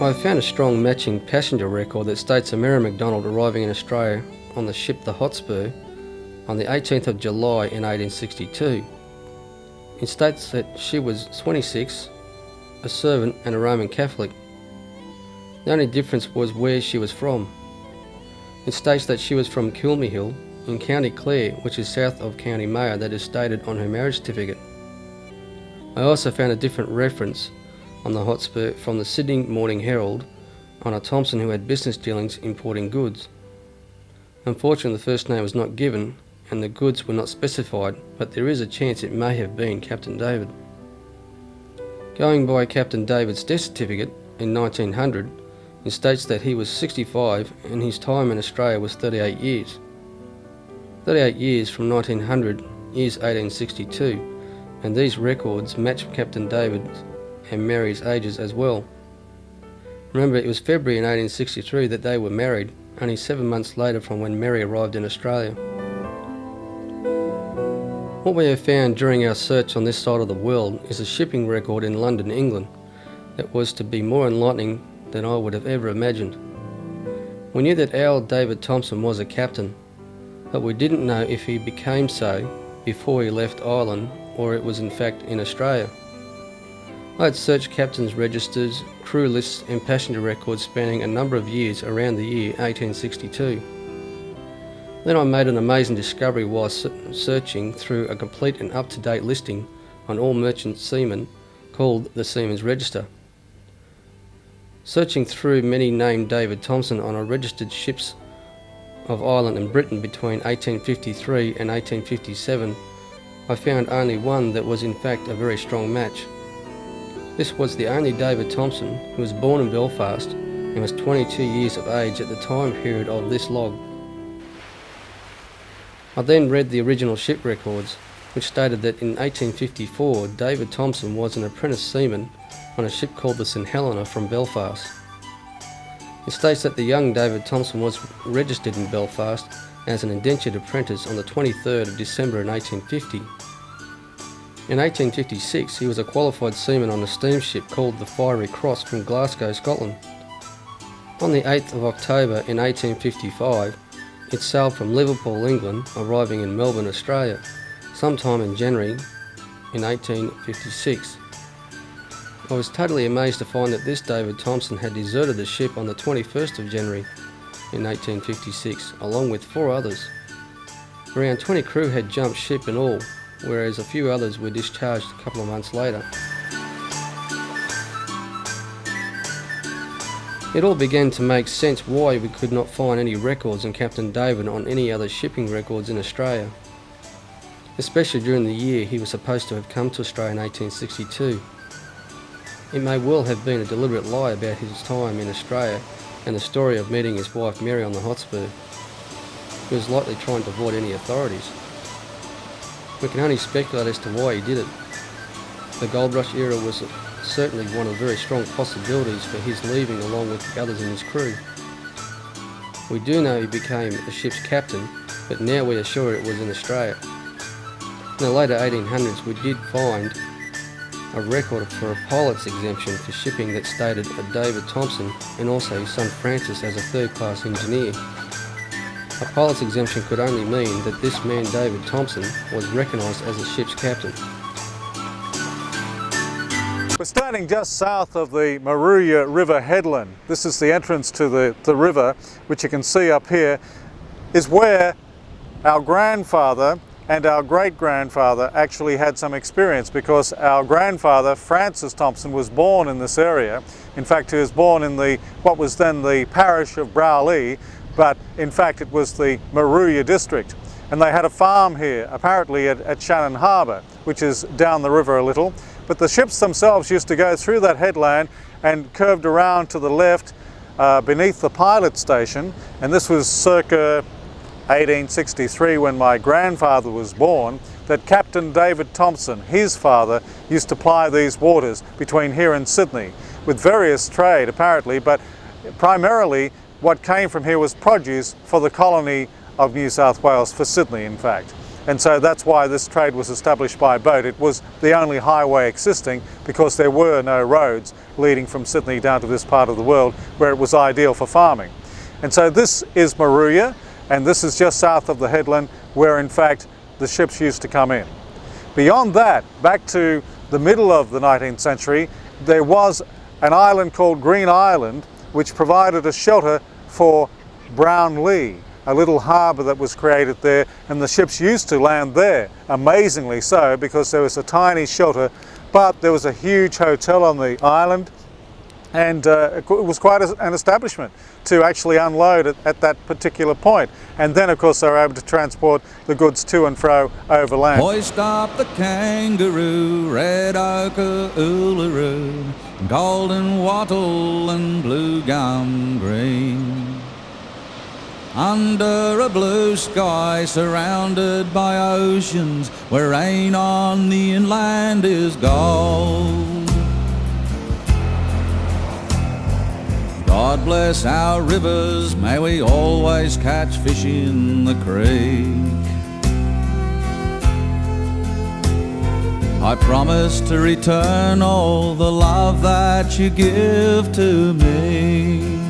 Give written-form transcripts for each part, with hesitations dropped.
I have found a strong matching passenger record that states a Mary McDonald arriving in Australia on the ship the Hotspur on the 18th of July in 1862. It states that she was 26, a servant and a Roman Catholic. The only difference was where she was from. It states that she was from Kilmyhill in County Clare, which is south of County Mayo, that is stated on her marriage certificate. I also found a different reference on the Hotspur from the Sydney Morning Herald on a Thompson who had business dealings importing goods. Unfortunately, the first name was not given and the goods were not specified, but there is a chance it may have been Captain David. Going by Captain David's death certificate in 1900, it states that he was 65 and his time in Australia was 38 years. 38 years from 1900 is 1862, and these records match Captain David's and Mary's ages as well. Remember, it was February in 1863 that they were married, only 7 months later from when Mary arrived in Australia. What we have found during our search on this side of the world is a shipping record in London, England, that was to be more enlightening than I would have ever imagined. We knew that our David Thompson was a captain, but we didn't know if he became so before he left Ireland or it was in fact in Australia. I had searched captains' registers, crew lists and passenger records spanning a number of years around the year 1862. Then I made an amazing discovery while searching through a complete and up-to-date listing on all merchant seamen called the Seamen's Register. Searching through many named David Thompson on a registered ships of Ireland and Britain between 1853 and 1857, I found only one that was in fact a very strong match. This was the only David Thompson who was born in Belfast and was 22 years of age at the time period of this log. I then read the original ship records, which stated that in 1854 David Thompson was an apprentice seaman on a ship called the St Helena from Belfast. It states that the young David Thompson was registered in Belfast as an indentured apprentice on the 23rd of December in 1850. In 1856 he was a qualified seaman on a steamship called the Fiery Cross from Glasgow, Scotland. On the 8th of October in 1855 it sailed from Liverpool, England, arriving in Melbourne, Australia, sometime in January in 1856. I was totally amazed to find that this David Thompson had deserted the ship on the 21st of January in 1856, along with 4 others. Around 20 crew had jumped ship in all, whereas a few others were discharged a couple of months later. It all began to make sense why we could not find any records on Captain David on any other shipping records in Australia, especially during the year he was supposed to have come to Australia in 1862. It may well have been a deliberate lie about his time in Australia and the story of meeting his wife Mary on the Hotspur. He was likely trying to avoid any authorities. We can only speculate as to why he did it. The Gold Rush era was certainly one of the very strong possibilities for his leaving along with the others in his crew. We do know he became the ship's captain, but now we are sure it was in Australia. In the later 1800s we did find a record for a pilot's exemption for shipping that stated a David Thompson and also his son Francis as a third-class engineer. A pilot's exemption could only mean that this man David Thompson was recognised as the ship's captain. We're standing just south of the Maruya River headland. This is the entrance to the river, which you can see up here, is where our grandfather and our great-grandfather actually had some experience, because our grandfather, Francis Thompson, was born in this area. In fact, he was born in what was then the parish of Browley, but in fact it was the Maruya district. And they had a farm here, apparently at Shannon Harbour, which is down the river a little. But the ships themselves used to go through that headland and curved around to the left beneath the pilot station, and this was circa 1863 when my grandfather was born, that Captain David Thompson, his father, used to ply these waters between here and Sydney with various trade apparently, but primarily what came from here was produce for the colony of New South Wales, for Sydney in fact. And so that's why this trade was established by boat. It was the only highway existing because there were no roads leading from Sydney down to this part of the world where it was ideal for farming. And so this is Maruya, and this is just south of the headland where in fact the ships used to come in. Beyond that, back to the middle of the 19th century, there was an island called Green Island which provided a shelter for Brownlee, a little harbour that was created there, and the ships used to land there, amazingly so, because there was a tiny shelter, but there was a huge hotel on the island, and it was quite an establishment to actually unload at that particular point. And then of course they were able to transport the goods to and fro overland. Hoist up the kangaroo, red ochre, uluru, golden wattle and blue gum green. Under a blue sky surrounded by oceans, where rain on the inland is gold. God bless our rivers, may we always catch fish in the creek. I promise to return all the love that you give to me.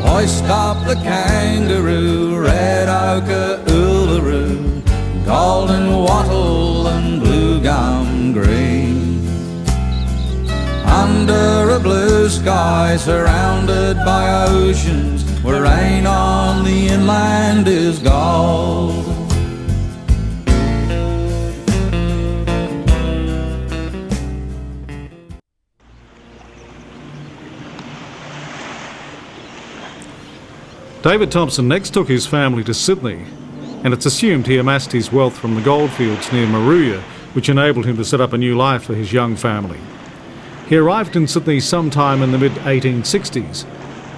Hoist up the kangaroo, red ochre, uluru, golden wattle and blue gum green. Under a blue sky surrounded by oceans, where rain on the inland is gold. David Thompson next took his family to Sydney, and it's assumed he amassed his wealth from the goldfields near Maruya, which enabled him to set up a new life for his young family. He arrived in Sydney sometime in the mid-1860s,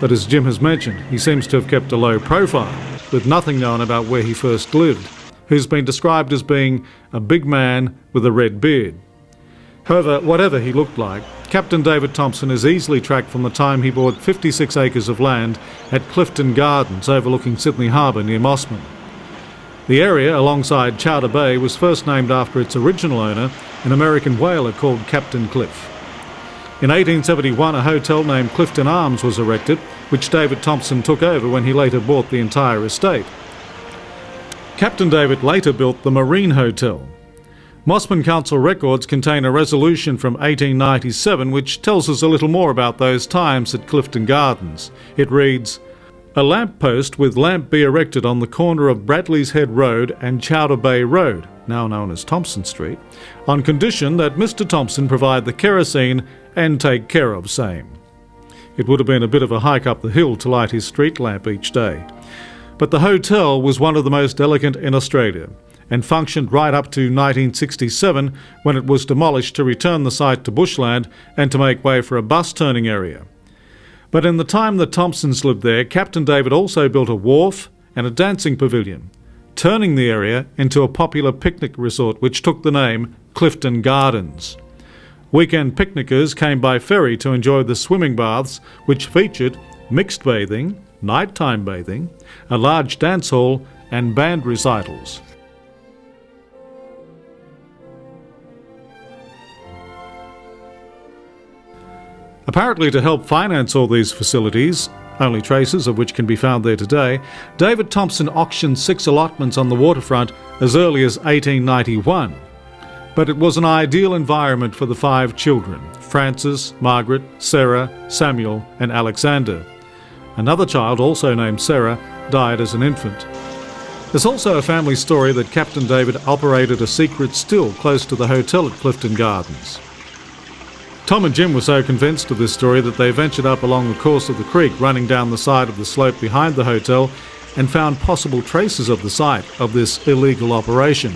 but as Jim has mentioned, he seems to have kept a low profile, with nothing known about where he first lived, who's been described as being a big man with a red beard. However, whatever he looked like, Captain David Thompson is easily tracked from the time he bought 56 acres of land at Clifton Gardens overlooking Sydney Harbour near Mossman. The area, alongside Chowder Bay, was first named after its original owner, an American whaler called Captain Cliff. In 1871, a hotel named Clifton Arms was erected, which David Thompson took over when he later bought the entire estate. Captain David later built the Marine Hotel. Mossman Council records contain a resolution from 1897 which tells us a little more about those times at Clifton Gardens. It reads, "A lamp post with lamp be erected on the corner of Bradley's Head Road and Chowder Bay Road, now known as Thompson Street, on condition that Mr. Thompson provide the kerosene and take care of same." It would have been a bit of a hike up the hill to light his street lamp each day. But the hotel was one of the most elegant in Australia, and functioned right up to 1967 when it was demolished to return the site to bushland and to make way for a bus turning area. But in the time that Thompsons lived there, Captain David also built a wharf and a dancing pavilion, turning the area into a popular picnic resort which took the name Clifton Gardens. Weekend picnickers came by ferry to enjoy the swimming baths, which featured mixed bathing, nighttime bathing, a large dance hall and band recitals. Apparently to help finance all these facilities, only traces of which can be found there today, David Thompson auctioned 6 allotments on the waterfront as early as 1891. But it was an ideal environment for the 5 children, Francis, Margaret, Sarah, Samuel and Alexander. Another child, also named Sarah, died as an infant. There's also a family story that Captain David operated a secret still close to the hotel at Clifton Gardens. Tom and Jim were so convinced of this story that they ventured up along the course of the creek running down the side of the slope behind the hotel and found possible traces of the site of this illegal operation.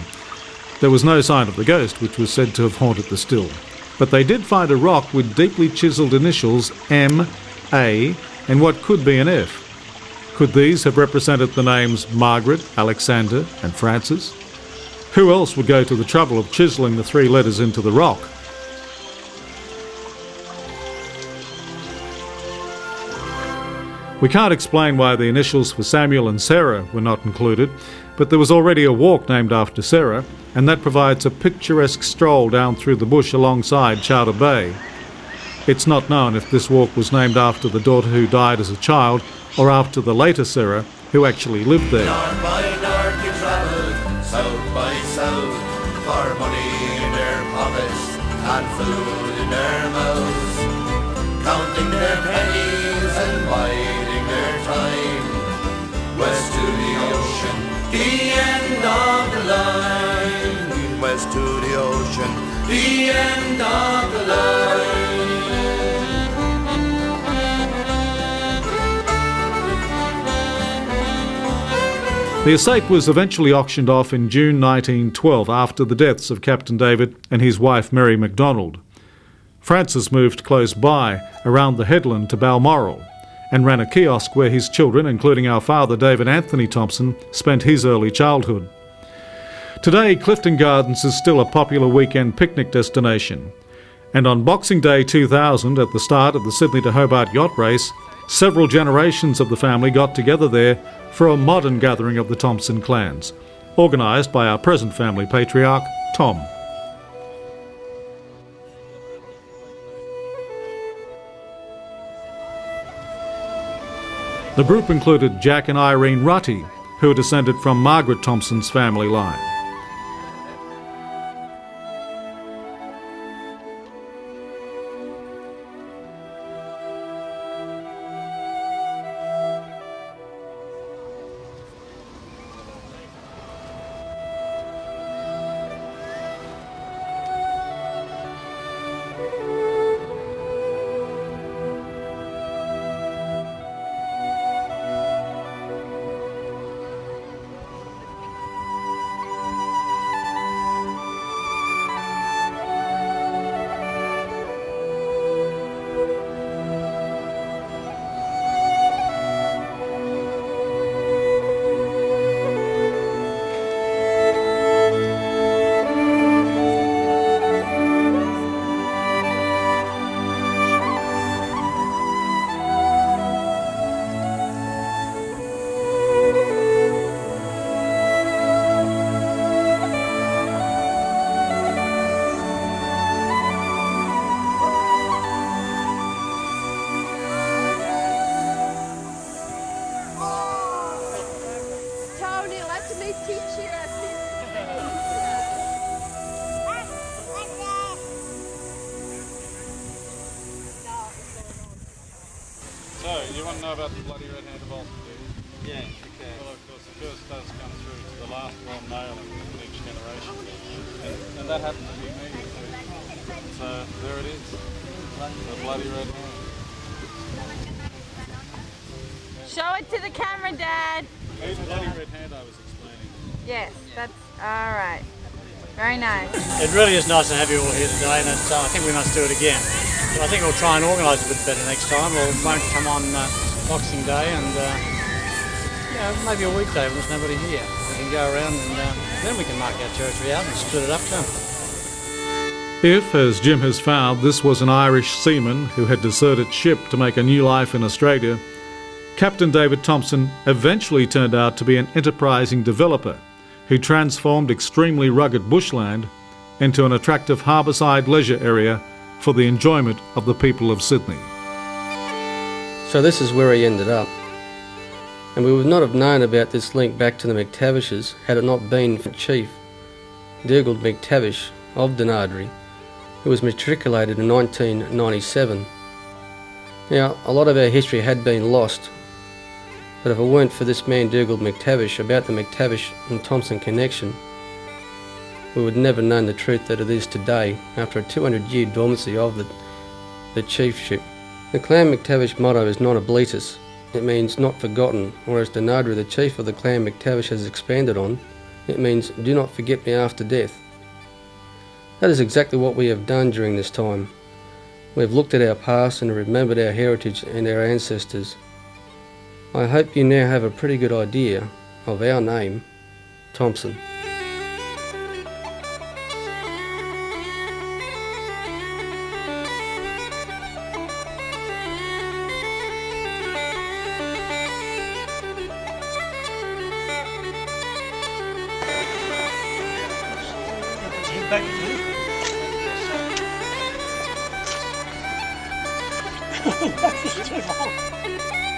There was no sign of the ghost, which was said to have haunted the still. But they did find a rock with deeply chiselled initials M, A and what could be an F. Could these have represented the names Margaret, Alexander and Francis? Who else would go to the trouble of chiselling the 3 letters into the rock? We can't explain why the initials for Samuel and Sarah were not included, but there was already a walk named after Sarah, and that provides a picturesque stroll down through the bush alongside Chowder Bay. It's not known if this walk was named after the daughter who died as a child or after the later Sarah who actually lived there. North by north you travel, south by south, for money in their pockets and food in their mouths, counting their pennies and biding their time. West to the ocean, the end of the line. West to the ocean, the end of the line. The estate was eventually auctioned off in June 1912 after the deaths of Captain David and his wife Mary McDonald. Francis moved close by, around the headland to Balmoral, and ran a kiosk where his children, including our father David Anthony Thompson, spent his early childhood. Today, Clifton Gardens is still a popular weekend picnic destination, and on Boxing Day 2000, at the start of the Sydney to Hobart yacht race, several generations of the family got together there for a modern gathering of the Thompson clans, organised by our present family patriarch, Tom. The group included Jack and Irene Rutty, who are descended from Margaret Thompson's family line. So, you want to know about the bloody red-handed vault, do you? Yeah, okay. Well, of course, the first does come through to the last one nailing in each generation. And that happened to be me, you see. So, there it is. The bloody red hand. Show it to the camera, Dad. Here's the bloody red hand I was explaining. Yes, that's all right. Very nice. It really is nice to have you all here today, and I think we must do it again. But I think we'll try and organise it a bit better next time. We won't come on Boxing Day and maybe a weekday when there's nobody here. We can go around and then we can mark our territory out and split it up, can't we? If, as Jim has found, this was an Irish seaman who had deserted ship to make a new life in Australia, Captain David Thompson eventually turned out to be an enterprising developer who transformed extremely rugged bushland into an attractive harbourside leisure area for the enjoyment of the people of Sydney. So this is where he ended up. And we would not have known about this link back to the McTavishes had it not been for Chief Dougal McTavish of Denardry, who was matriculated in 1997. Now, a lot of our history had been lost, but if it weren't for this man Dougal McTavish about the McTavish and Thompson connection, we would never have known the truth that it is today after a 200-year dormancy of the chiefship. The Clan McTavish motto is non oblitus. It means not forgotten, or as Denardry, the chief of the Clan McTavish, has expanded on, it means do not forget me after death. That is exactly what we have done during this time. We have looked at our past and remembered our heritage and our ancestors. I hope you now have a pretty good idea of our name, Thompson. back to me. That's too long.